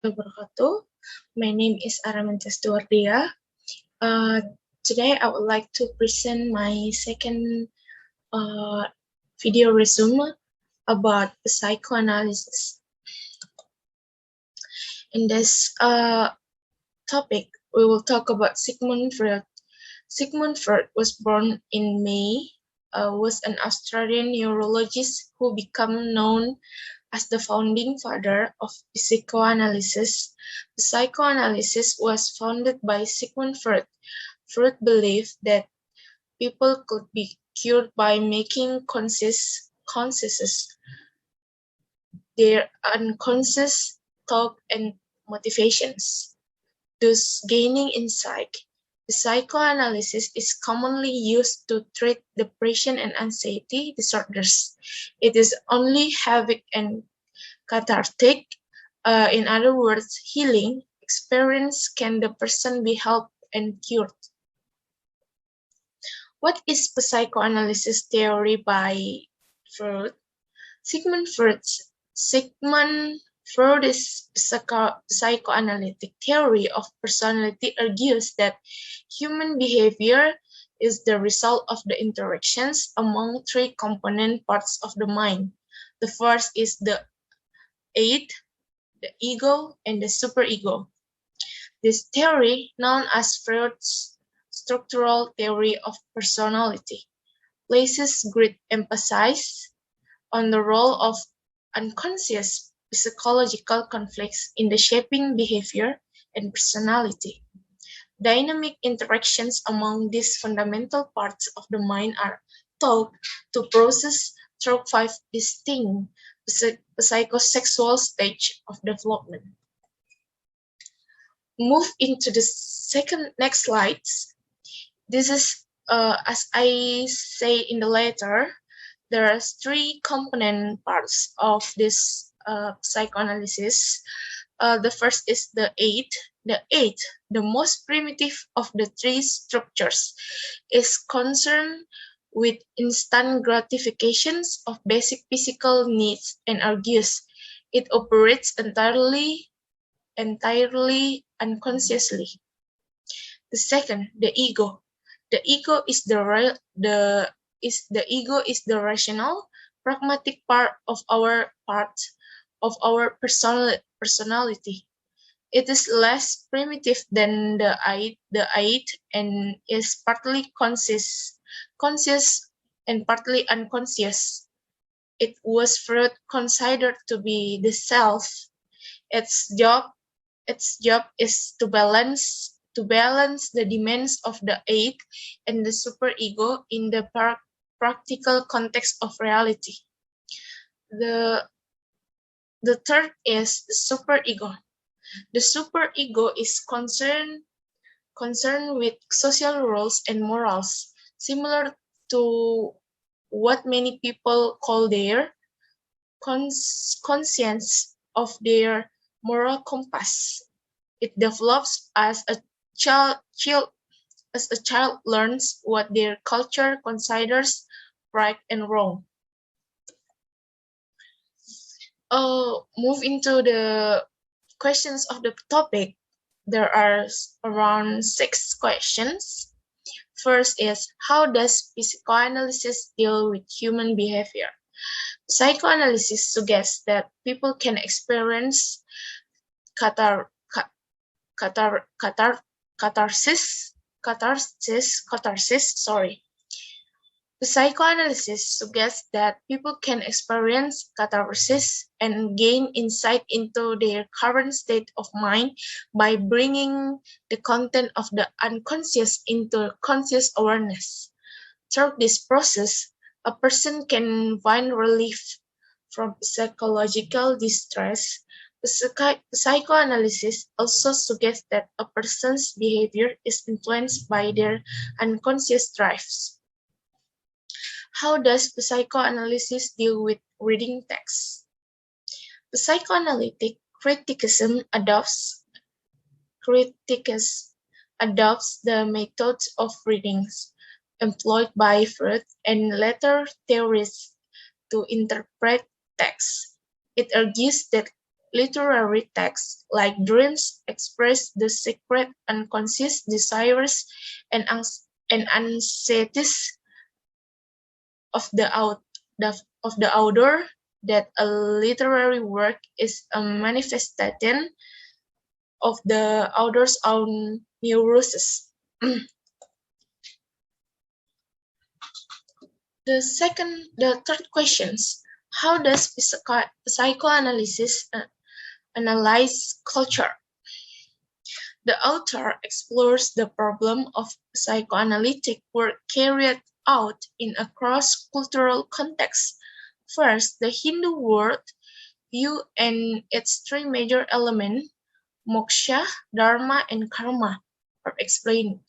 Wabarakatuh. My name is Aramintha Wardiah. Today I would like to present my second video resume about psychoanalysis. In this topic, we will talk about Sigmund Freud. Sigmund Freud was born in May, was an Australian neurologist who became known as the founding father of psychoanalysis. Psychoanalysis was founded by Sigmund Freud. Freud believed that people could be cured by making conscious their unconscious thought and motivations, thus gaining insight. Psychoanalysis is commonly used to treat depression and anxiety disorders. It is only heavy and cathartic. In other words, healing experience can the person be helped and cured. What is psychoanalysis theory by Freud? Sigmund Freud's psychoanalytic theory of personality argues that human behavior is the result of the interactions among three component parts of the mind. The first is the id, the ego, and the superego. This theory, known as Freud's structural theory of personality, places great emphasis on the role of unconscious psychological conflicts in the shaping behavior and personality. Dynamic interactions among these fundamental parts of the mind are thought to process through 5 distinct psychosexual stages of development. Move into the next slides. This is, as I say in the letter, there are three component parts of this psychoanalysis. The first is the id. The id, the most primitive of the three structures, is concerned with instant gratifications of basic physical needs and argues it operates entirely unconsciously. The second, the ego. The ego is the rational, pragmatic part of our personality. It is less primitive than the id and is partly conscious and partly unconscious. It was Freud considered to be the self. Its job is to balance the demands of the id and the superego in the practical context of reality. The third is the superego. The superego is concerned with social roles and morals, similar to what many people call their conscience of their moral compass. It develops as a child learns what their culture considers right and wrong. Move into the questions of the topic. There are around 6 questions. First is, how does psychoanalysis deal with human behavior? Psychoanalysis suggests that people can experience catharsis. Psychoanalysis suggests that people can experience catharsis and gain insight into their current state of mind by bringing the content of the unconscious into conscious awareness. Through this process, a person can find relief from psychological distress. Psychoanalysis also suggests that a person's behavior is influenced by their unconscious drives. How does psychoanalysis deal with reading texts? Psychoanalytic criticism adopts the methods of readings employed by Freud and later theorists to interpret texts. It argues that literary texts, like dreams, express the secret unconscious desires and anxieties of the author, that a literary work is a manifestation of the author's own neurosis. The third questions: how does psychoanalysis analyze culture? The author explores the problem of psychoanalytic work carried out in a cross-cultural context. First, the Hindu world view and its three major elements, moksha, dharma, and karma, are explained.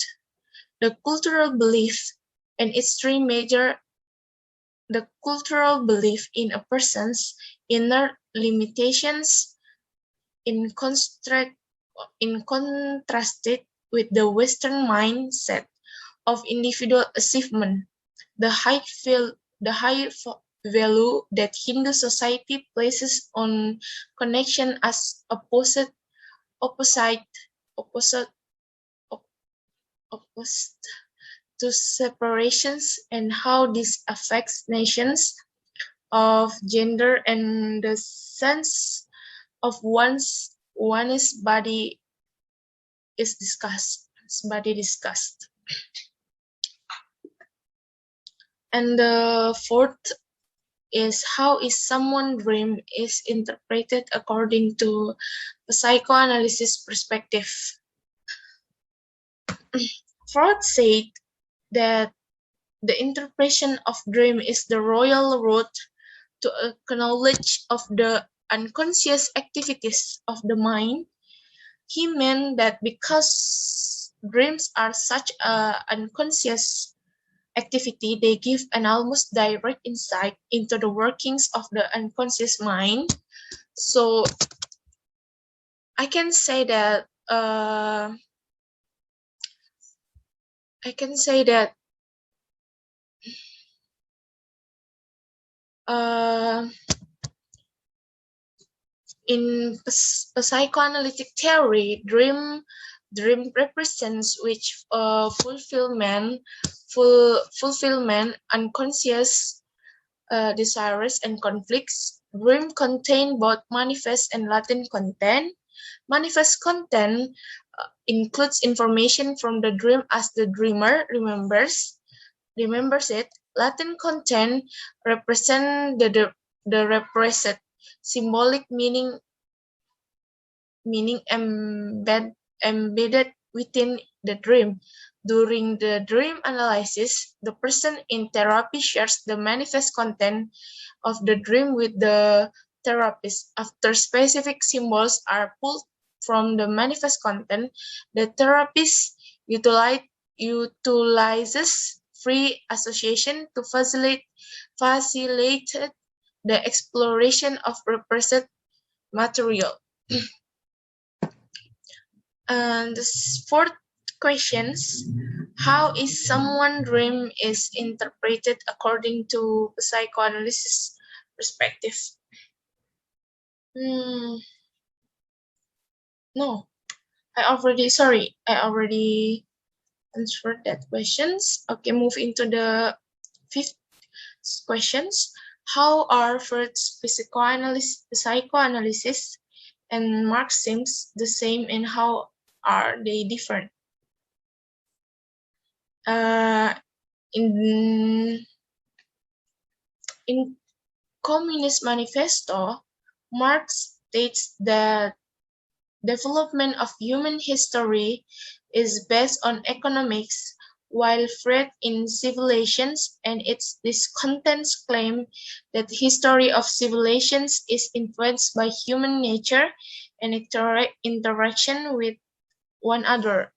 The cultural belief in a person's inner limitations in contrasted with the Western mindset of individual achievement. The high value that Hindu society places on connection as opposed to separations, and how this affects nations of gender and the sense of one's body is discussed. And the fourth is how is someone's dream is interpreted according to the psychoanalysis perspective. Freud said that the interpretation of dream is the royal road to a knowledge of the unconscious activities of the mind. He meant that because dreams are such an unconscious activity, they give an almost direct insight into the workings of the unconscious mind. So I can say that in psychoanalytic theory, dream represents which fulfillment, unconscious desires and conflicts. Dream contain both manifest and latent content. Manifest content includes information from the dream as the dreamer remembers it. Latent content represent the repressed symbolic meaning embedded within the dream. During the dream analysis, the person in therapy shares the manifest content of the dream with the therapist. After specific symbols are pulled from the manifest content, the therapist utilizes free association to facilitate the exploration of repressed material. And the fourth questions: how is someone's dream is interpreted according to psychoanalysis perspective? No, I already answered that questions. Okay, move into the fifth questions. How are Freud's psychoanalysis and Marxism the same, and how are they different? In Communist Manifesto, Marx states that development of human history is based on economics, while Freud in Civilizations and its contents claim that the history of civilizations is influenced by human nature and interaction with one another.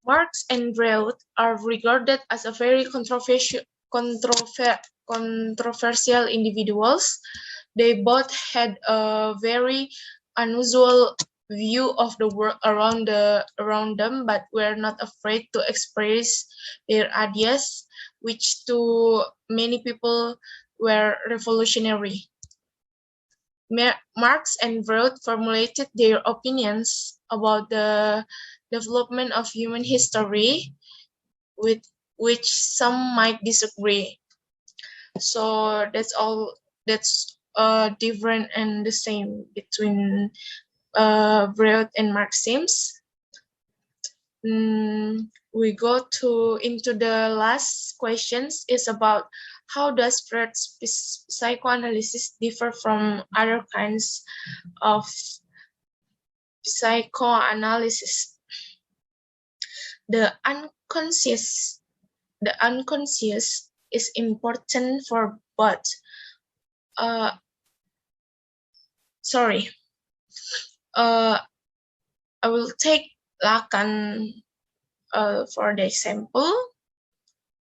Marx and Freud are regarded as a very controversial individuals. They both had a very unusual view of the world around them, but were not afraid to express their ideas, which to many people were revolutionary. Marx and Freud formulated their opinions about the development of human history, with which some might disagree. So that's all. That's different and the same between Freud and Marxism. We go to into the last questions is about how does Freud's psychoanalysis differ from other kinds of psychoanalysis. The unconscious is important for both. Sorry. I will take Lacan for the example.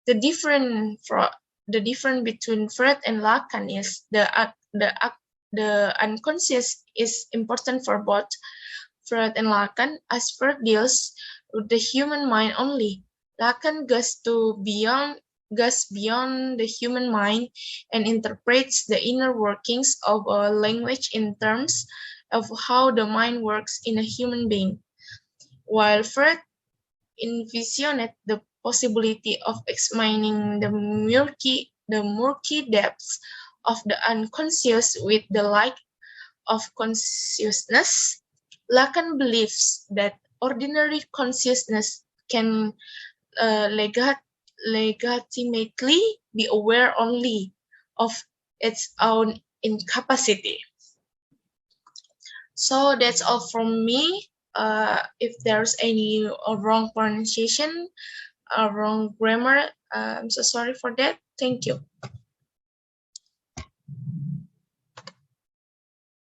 The difference between Freud and Lacan is the unconscious is important for both Freud and Lacan, as Freud deals with the human mind only. Lacan goes beyond the human mind and interprets the inner workings of a language in terms of how the mind works in a human being, while Freud envisioned the possibility of examining the murky depths of the unconscious with the light of consciousness. Lacan believes that ordinary consciousness can legitimately be aware only of its own incapacity. So that's all from me. If there's any wrong pronunciation, wrong grammar, I'm so sorry for that. Thank you.